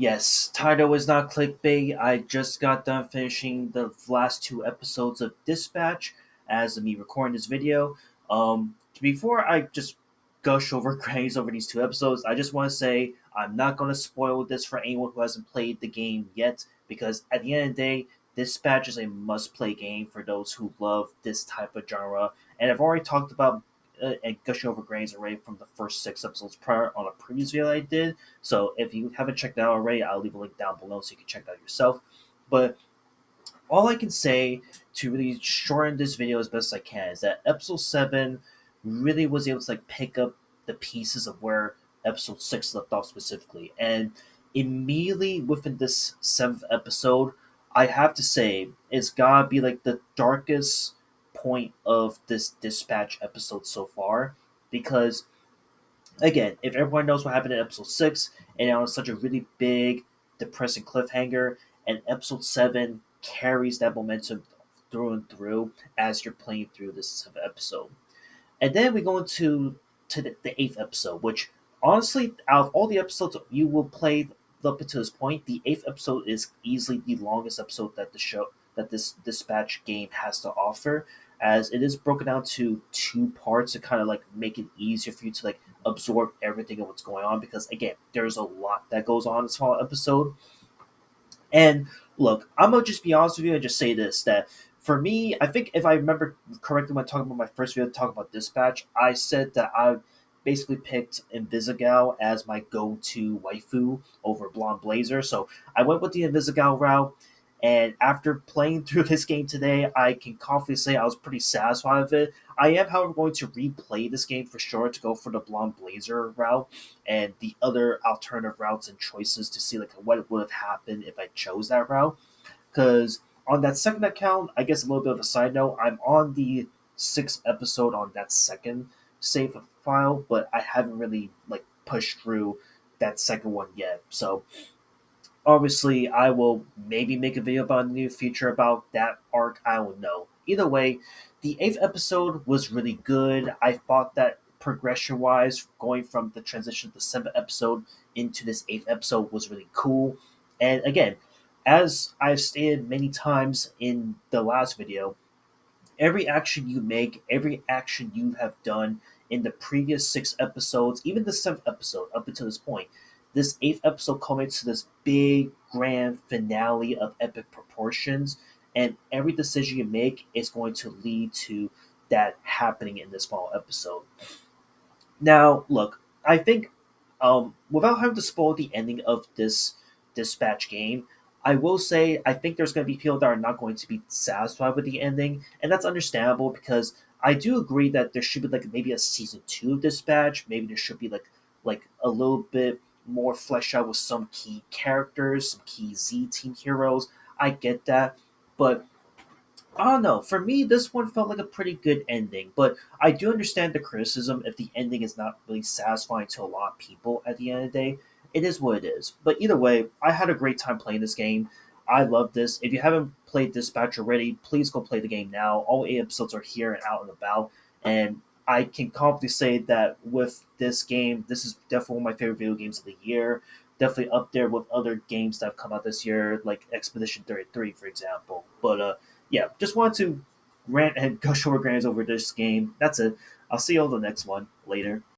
Yes, title is not clickbait. I just got done finishing the last two episodes of Dispatch as of me recording this video. Before I just gush over praise over these two episodes, I just want to say I'm not going to spoil this for anyone who hasn't played the game yet, because at the end of the day, Dispatch is a must-play game for those who love this type of genre. And I've already talked about and gushing over grains already from the first six episodes prior on a previous video I did. So if you haven't checked it out already, I'll leave a link down below so you can check it out yourself. But all I can say to really shorten this video as best I can is that episode 7 really was able to like pick up the pieces of where episode 6 left off specifically. And immediately within this seventh episode, I have to say it's gotta be like the darkest point of this dispatch episode so far, because again, if everyone knows what happened in episode 6 and it was such a really big, depressing cliffhanger, and episode 7 carries that momentum through and through as you're playing through this seventh episode. And then we go into the eighth episode, which honestly, out of all the episodes you will play up until this point, the eighth episode is easily the longest episode that this dispatch game has to offer, as it is broken down to two parts to kind of like make it easier for you to like absorb everything of what's going on. Because again, there's a lot that goes on in this small episode, and look, I'm gonna just be honest with you and just say this: that for me, I think if I remember correctly when talking about my first video, talking about Dispatch, I said that I basically picked Invisigal as my go-to waifu over Blonde Blazer. So I went with the Invisigal route. And after playing through this game today, I can confidently say I was pretty satisfied with it. I am, however, going to replay this game for sure to go for the Blonde Blazer route and the other alternative routes and choices to see like what would have happened if I chose that route. Because on that second account, I guess a little bit of a side note, I'm on the sixth episode on that second save file, but I haven't really like pushed through that second one yet. So obviously, I will maybe make a video about in the near future about that arc. I don't know. Either way, the eighth episode was really good. I thought that progression wise, going from the transition to the seventh episode into this eighth episode was really cool. And again, as I've stated many times in the last video, every action you make, every action you have done in the previous six episodes, even the seventh episode up until this point, this eighth episode culminates to this big grand finale of epic proportions, and every decision you make is going to lead to that happening in this final episode. Now, look, I think without having to spoil the ending of this dispatch game, I will say I think there's going to be people that are not going to be satisfied with the ending, and that's understandable because I do agree that there should be like maybe a season two of dispatch. Maybe there should be like a little bit more fleshed out with some key characters, some key Z team heroes. I get that, but I don't know. For me, this one felt like a pretty good ending, but I do understand the criticism if the ending is not really satisfying to a lot of people at the end of the day. It is what it is. But either way, I had a great time playing this game. I love this. If you haven't played Dispatch already, please go play the game now. All eight episodes are here and out and about. And I can confidently say that with this game, this is definitely one of my favorite video games of the year. Definitely up there with other games that have come out this year, like Expedition 33, for example. But yeah, just wanted to rant and gush over grants over this game. That's it. I'll see you on the next one later.